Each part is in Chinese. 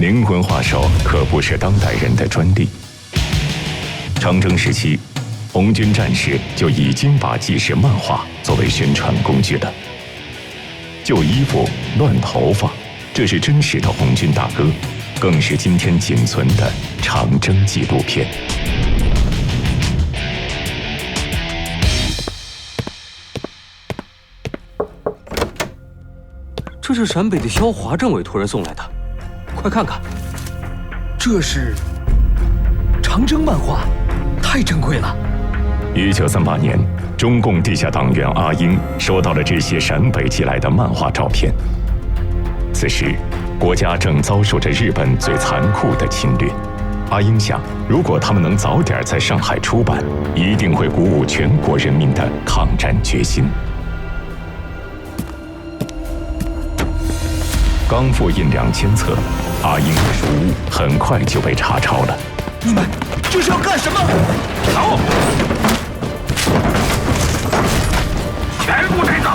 灵魂画手可不是当代人的专利。长征时期，红军战士就已经把纪实漫画作为宣传工具了。旧衣服、乱头发，这是真实的红军大哥，更是今天仅存的长征纪录片。这是陕北的萧华政委托人送来的，快看看。这是长征漫画，太珍贵了。1938年，中共地下党员阿英收到了这些陕北寄来的漫画照片。此时，国家正遭受着日本最残酷的侵略。阿英想，如果他们能早点在上海出版，一定会鼓舞全国人民的抗战决心。刚复印2000册，阿英的书屋很快就被查抄了。你们这是要干什么？走！全部带走！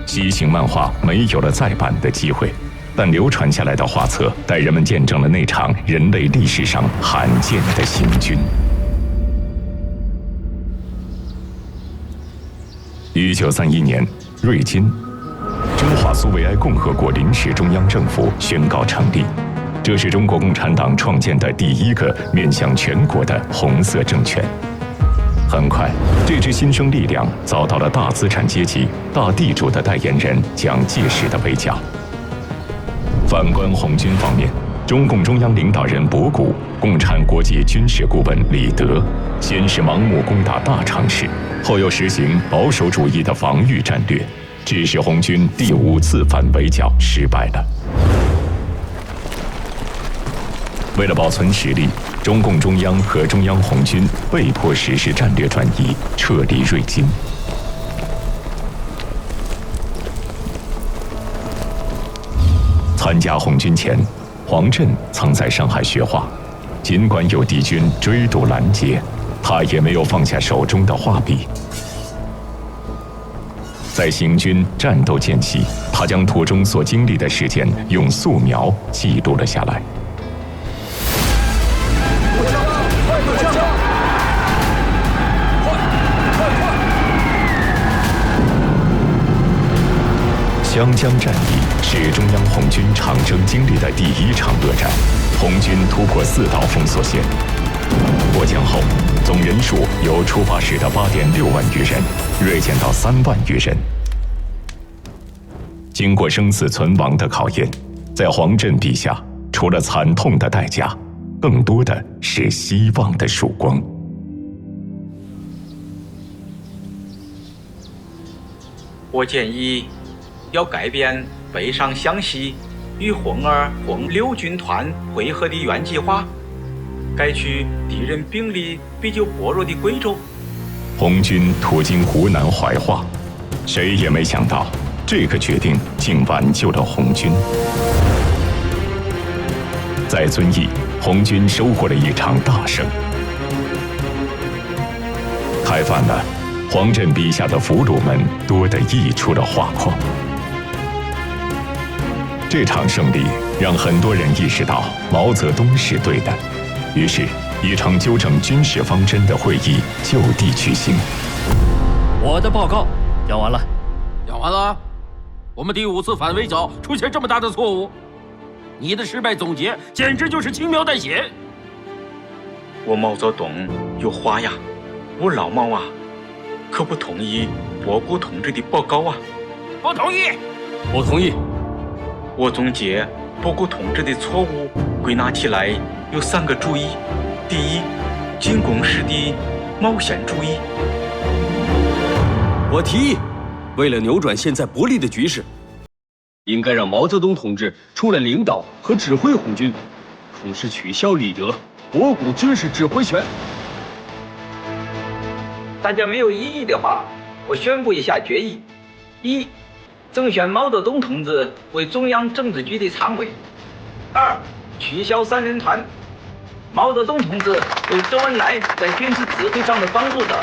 西行漫画没有了再版的机会，但流传下来的画册带人们见证了那场人类历史上罕见的行军。1931年，瑞金，中华苏维埃共和国临时中央政府宣告成立，这是中国共产党创建的第一个面向全国的红色政权。很快，这支新生力量遭到了大资产阶级、大地主的代言人蒋介石的围剿。反观红军方面，中共中央领导人博古、共产国际军事顾问李德，先是盲目攻打大城市，后又实行保守主义的防御战略，致使红军第5次反围剿失败了。为了保存实力，中共中央和中央红军被迫实施战略转移，撤离瑞金。参加红军前，黄震曾在上海学画，尽管有敌军追堵拦截，他也没有放下手中的画笔。在行军战斗间隙，他将途中所经历的事件用素描记录了下来。湘江战役是中央红军长征经历的第1场恶战，红军突破4道封锁线，过江后，总人数由出发时的8.6万余人锐减到3万余人。经过生死存亡的考验，在黄震笔下，除了惨痛的代价，更多的是希望的曙光。我建议要改变北上湘西与红六军团会合的原计划，改取敌人兵力比较薄弱的贵州。红军途经湖南怀化，谁也没想到这个决定竟挽救了红军。在遵义，红军收获了一场大胜，开饭了，黄震笔下的俘虏们多得溢出了画框。这场胜利让很多人意识到毛泽东是对的，于是一场纠正军事方针的会议就地举行。我的报告讲完了。讲完了。我们第5次反围剿出现这么大的错误，你的失败总结简直就是轻描淡写。我毛泽东有话呀，我老毛啊，可不同意博古同志的报告啊。不同意。我同意。我总结博古同志的错误归纳起来有3个主义：第一，进攻时的冒险主义。我提议，为了扭转现在不利的局势，应该让毛泽东同志出来领导和指挥红军，同时取消李德、博古军事指挥权。大家没有异议的话，我宣布一下决议：一，增选毛泽东同志为中央政治局的常委；二，取消3人团，毛泽东同志为周恩来在军事指挥上的帮助者。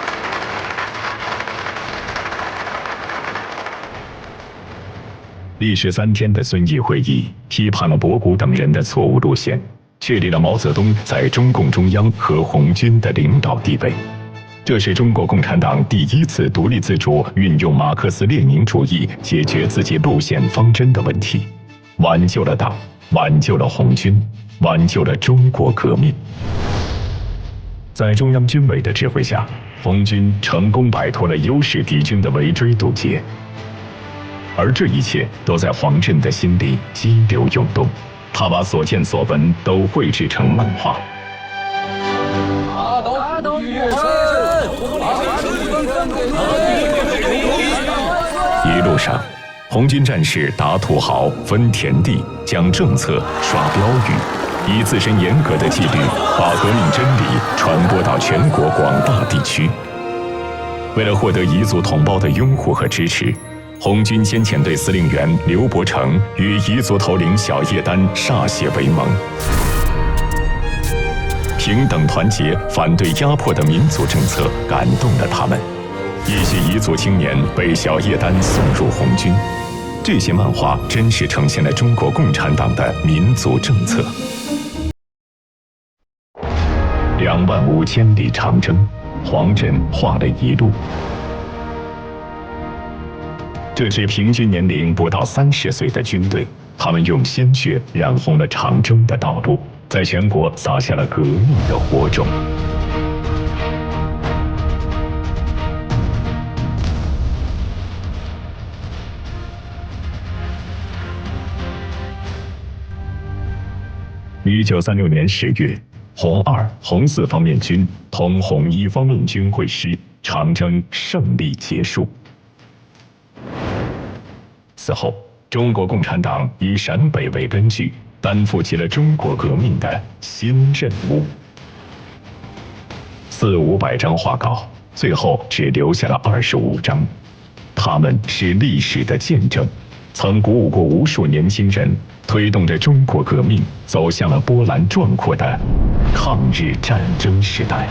历时3天的遵义会议批判了博古等人的错误路线，确立了毛泽东在中共中央和红军的领导地位。这是中国共产党第一次独立自主运用马克思列宁主义解决自己路线方针的问题，挽救了党，挽救了红军，挽救了中国革命。在中央军委的指挥下，红军成功摆脱了优势敌军的围追堵截，而这一切都在黄震的心里激流涌动，他把所见所闻都绘制成漫画。一路上，红军战士打土豪、分田地、讲政策、耍标语，以自身严格的纪律，把革命真理传播到全国广大地区。为了获得彝族同胞的拥护和支持，红军先遣队司令员刘伯承与彝族头领小叶丹歃血为盟。平等团结、反对压迫的民族政策感动了他们，一些彝族青年被小叶丹送入红军。这些漫画真实呈现了中国共产党的民族政策。25000里长征，黄震画了一路。这支平均年龄不到30岁的军队，他们用鲜血染红了长征的道路，在全国撒下了革命的火种。1936年10月，红2、红4方面军同红1方面军会师，长征胜利结束。此后，中国共产党以陕北为根据，担负起了中国革命的新任务。400-500张画稿，最后只留下了25张。它们是历史的见证，曾鼓舞过无数年轻人，推动着中国革命走向了波澜壮阔的抗日战争时代。